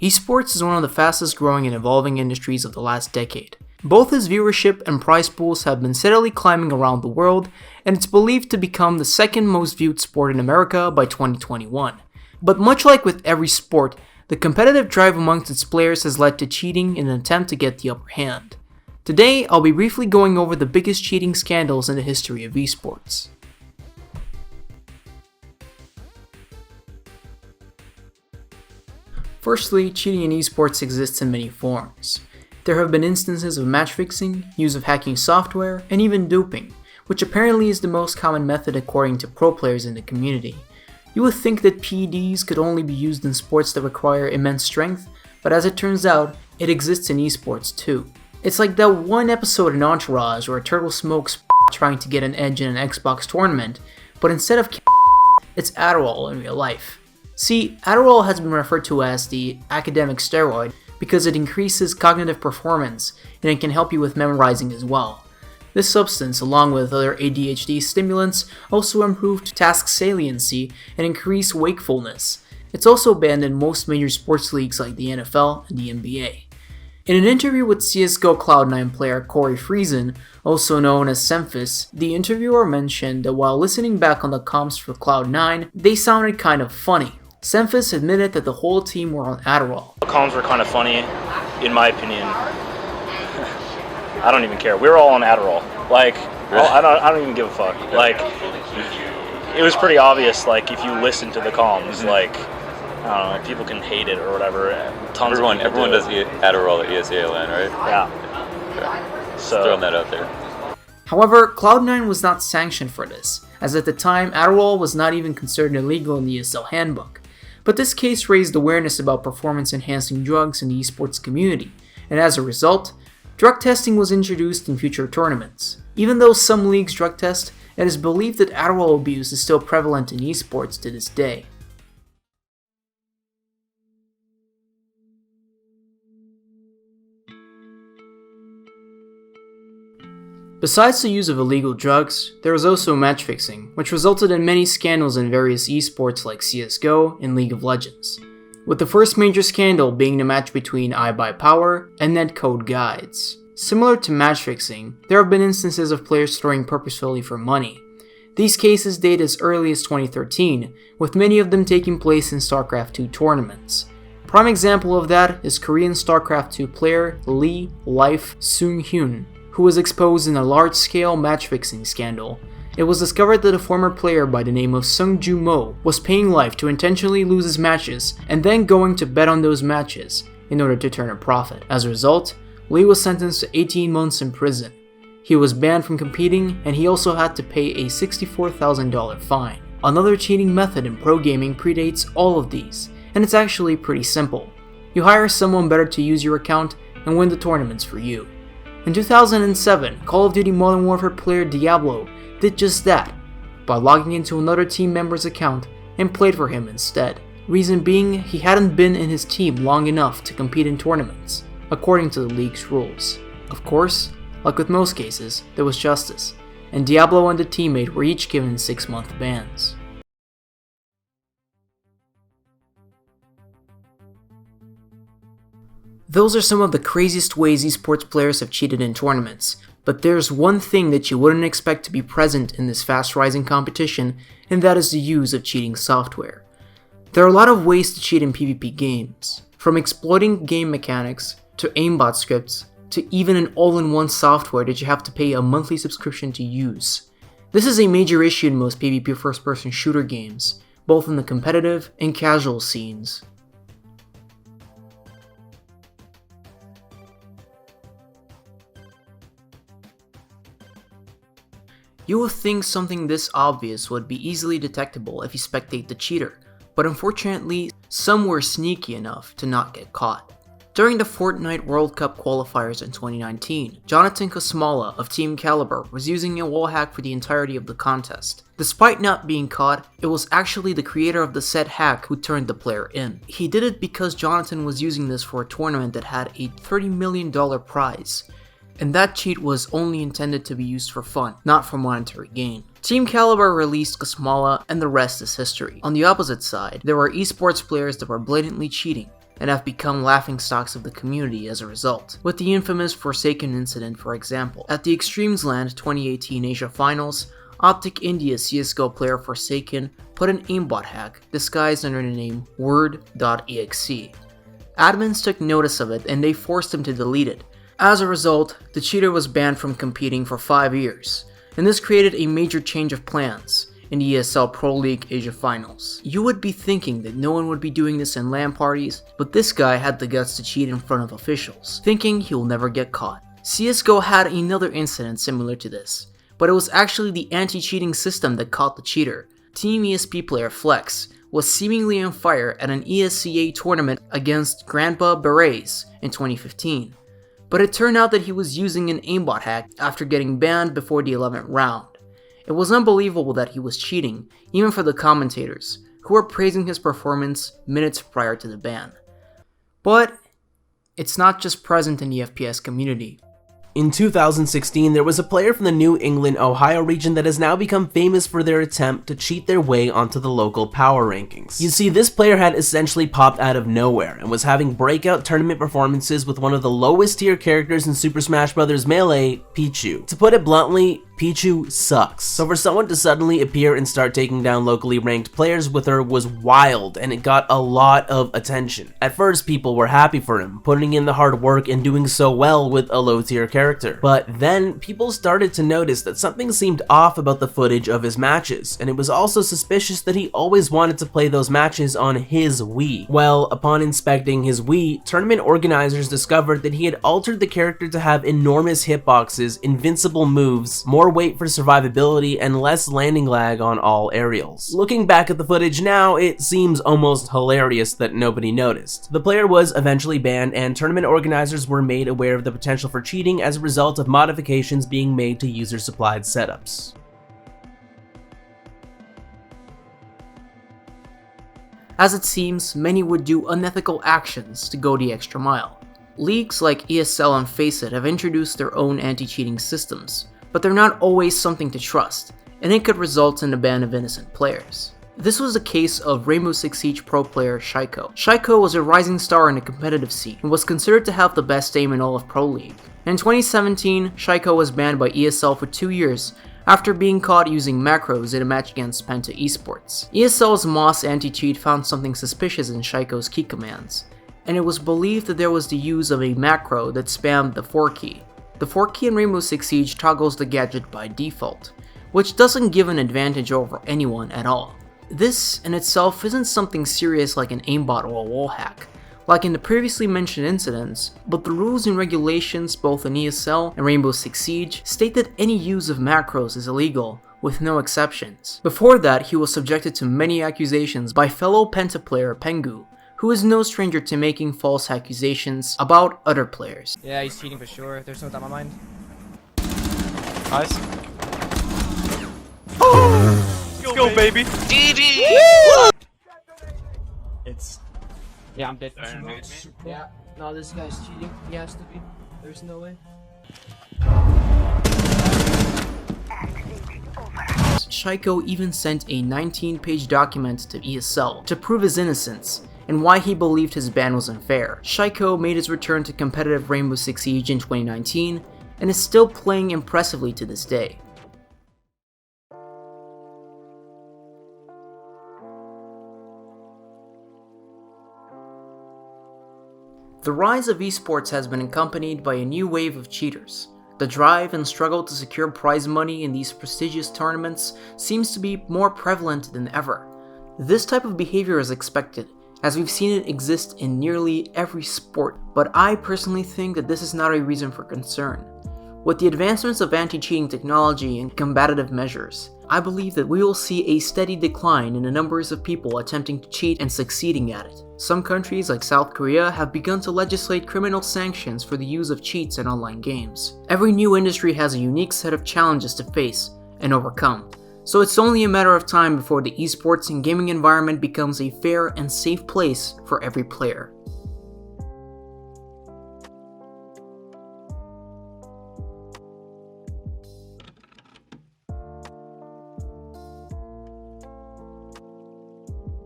Esports is one of the fastest growing and evolving industries of the last decade. Both its viewership and prize pools have been steadily climbing around the world, and it's believed to become the second most viewed sport in America by 2021. But much like with every sport, the competitive drive amongst its players has led to cheating in an attempt to get the upper hand. Today, I'll be briefly going over the biggest cheating scandals in the history of esports. Firstly, cheating in esports exists in many forms. There have been instances of match fixing, use of hacking software, and even doping, which apparently is the most common method according to pro players in the community. You would think that PEDs could only be used in sports that require immense strength, but as it turns out, it exists in esports too. It's like that one episode in Entourage where Turtle smokes trying to get an edge in an Xbox tournament, but instead of it's Adderall in real life. See, Adderall has been referred to as the academic steroid because it increases cognitive performance and it can help you with memorizing as well. This substance, along with other ADHD stimulants, also improved task saliency and increased wakefulness. It's also banned in most major sports leagues like the NFL and the NBA. In an interview with CSGO Cloud9 player Corey Friesen, also known as Semphis, the interviewer mentioned that while listening back on the comms for Cloud9, they sounded kind of funny. Semphis admitted that the whole team were on Adderall. The comms were kind of funny, in my opinion. I don't even care. We were all on Adderall. Like, I don't even give a fuck. Like, it was pretty obvious. Like, if you listen to the comms, like, I don't know, people can hate it or whatever. Everyone does Adderall at ESALN, right? Yeah. Okay. So throwing that out there. However, Cloud9 was not sanctioned for this, as at the time Adderall was not even considered illegal in the ESL handbook. But this case raised awareness about performance-enhancing drugs in the esports community, and as a result, drug testing was introduced in future tournaments. Even though some leagues drug test, it is believed that Adderall abuse is still prevalent in esports to this day. Besides the use of illegal drugs, there was also match fixing, which resulted in many scandals in various esports like CSGO and League of Legends. With the first major scandal being the match between iBuyPower and Netcode Guides. Similar to match fixing, there have been instances of players throwing purposefully for money. These cases date as early as 2013, with many of them taking place in StarCraft II tournaments. Prime example of that is Korean StarCraft II player Lee Life Seung-hyun, who was exposed in a large-scale match-fixing scandal. It was discovered that a former player by the name of Seungju Mo was paying Life to intentionally lose his matches and then going to bet on those matches in order to turn a profit. As a result, Lee was sentenced to 18 months in prison. He was banned from competing, and he also had to pay a $64,000 fine. Another cheating method in pro gaming predates all of these, and it's actually pretty simple. You hire someone better to use your account and win the tournaments for you. In 2007, Call of Duty Modern Warfare player Diablo did just that, by logging into another team member's account and played for him instead. Reason being, he hadn't been in his team long enough to compete in tournaments, according to the league's rules. Of course, like with most cases, there was justice, and Diablo and the teammate were each given 6-month bans. Those are some of the craziest ways esports players have cheated in tournaments, but there's one thing that you wouldn't expect to be present in this fast-rising competition, and that is the use of cheating software. There are a lot of ways to cheat in PvP games, from exploiting game mechanics, to aimbot scripts, to even an all-in-one software that you have to pay a monthly subscription to use. This is a major issue in most PvP first-person shooter games, both in the competitive and casual scenes. You would think something this obvious would be easily detectable if you spectate the cheater, but unfortunately, some were sneaky enough to not get caught. During the Fortnite World Cup qualifiers in 2019, Jonathan Kosmala of TeamKaliber was using a wall hack for the entirety of the contest. Despite not being caught, it was actually the creator of the said hack who turned the player in. He did it because Jonathan was using this for a tournament that had a $30 million prize. And that cheat was only intended to be used for fun, not for monetary gain. TeamKaliber released Kosmala, and the rest is history. On the opposite side, there were esports players that were blatantly cheating. and have become laughingstocks of the community as a result, with the infamous Forsaken incident for example. At the Extremes Land 2018 Asia Finals, Optic India CSGO player Forsaken put an aimbot hack disguised under the name word.exe. Admins took notice of it and they forced him to delete it. As a result, the cheater was banned from competing for 5 years, and this created a major change of plans in the ESL Pro League Asia Finals. You would be thinking that no one would be doing this in LAN parties, but this guy had the guts to cheat in front of officials, thinking he'll never get caught. CSGO had another incident similar to this, but it was actually the anti-cheating system that caught the cheater. Team ESP player Flex was seemingly on fire at an ESCA tournament against Grandpa Berets in 2015, but it turned out that he was using an aimbot hack after getting banned before the 11th round. It was unbelievable that he was cheating, even for the commentators, who were praising his performance minutes prior to the ban. But it's not just present in the FPS community. In 2016, there was a player from the New England, Ohio region that has now become famous for their attempt to cheat their way onto the local power rankings. You see, this player had essentially popped out of nowhere and was having breakout tournament performances with one of the lowest tier characters in Super Smash Bros. Melee, Pichu. To put it bluntly, Pichu sucks. So for someone to suddenly appear and start taking down locally ranked players with her was wild, and it got a lot of attention. At first, people were happy for him, putting in the hard work and doing so well with a low tier character. But then, people started to notice that something seemed off about the footage of his matches, and it was also suspicious that he always wanted to play those matches on his Wii. Well, upon inspecting his Wii, tournament organizers discovered that he had altered the character to have enormous hitboxes, invincible moves, more weight for survivability, and less landing lag on all aerials. Looking back at the footage now, it seems almost hilarious that nobody noticed. The player was eventually banned, and tournament organizers were made aware of the potential for cheating as a result of modifications being made to user-supplied setups. As it seems, many would do unethical actions to go the extra mile. Leagues like ESL and FACEIT have introduced their own anti-cheating systems, but they're not always something to trust, and it could result in the ban of innocent players. This was the case of Rainbow Six Siege pro player Shaiiko. Shaiiko was a rising star in the competitive scene and was considered to have the best aim in all of Pro League. In 2017, Shaiiko was banned by ESL for 2 years after being caught using macros in a match against ft.Esports. ESL's Moss anti-cheat found something suspicious in Shaiko's key commands, and it was believed that there was the use of a macro that spammed the 4 key. The 4 key in Rainbow Six Siege toggles the gadget by default, which doesn't give an advantage over anyone at all. This in itself isn't something serious like an aimbot or a wall hack, like in the previously mentioned incidents, but the rules and regulations both in ESL and Rainbow Six Siege state that any use of macros is illegal, with no exceptions. Before that, he was subjected to many accusations by fellow Penta player Pengu, who is no stranger to making false accusations about other players. Yeah, he's cheating for sure. There's no doubt in my mind. Nice. Let's go, baby. GG! It's... Yeah, I'm dead. Yeah, no, this guy's cheating. He has to be. There's no way. Shaiiko even sent a 19-page document to ESL to prove his innocence and why he believed his ban was unfair. Shaiiko made his return to competitive Rainbow Six Siege in 2019 and is still playing impressively to this day. The rise of esports has been accompanied by a new wave of cheaters. The drive and struggle to secure prize money in these prestigious tournaments seems to be more prevalent than ever. This type of behavior is expected, as we've seen it exist in nearly every sport, but I personally think that this is not a reason for concern. With the advancements of anti-cheating technology and combative measures, I believe that we will see a steady decline in the numbers of people attempting to cheat and succeeding at it. Some countries like South Korea have begun to legislate criminal sanctions for the use of cheats in online games. Every new industry has a unique set of challenges to face and overcome, so it's only a matter of time before the esports and gaming environment becomes a fair and safe place for every player.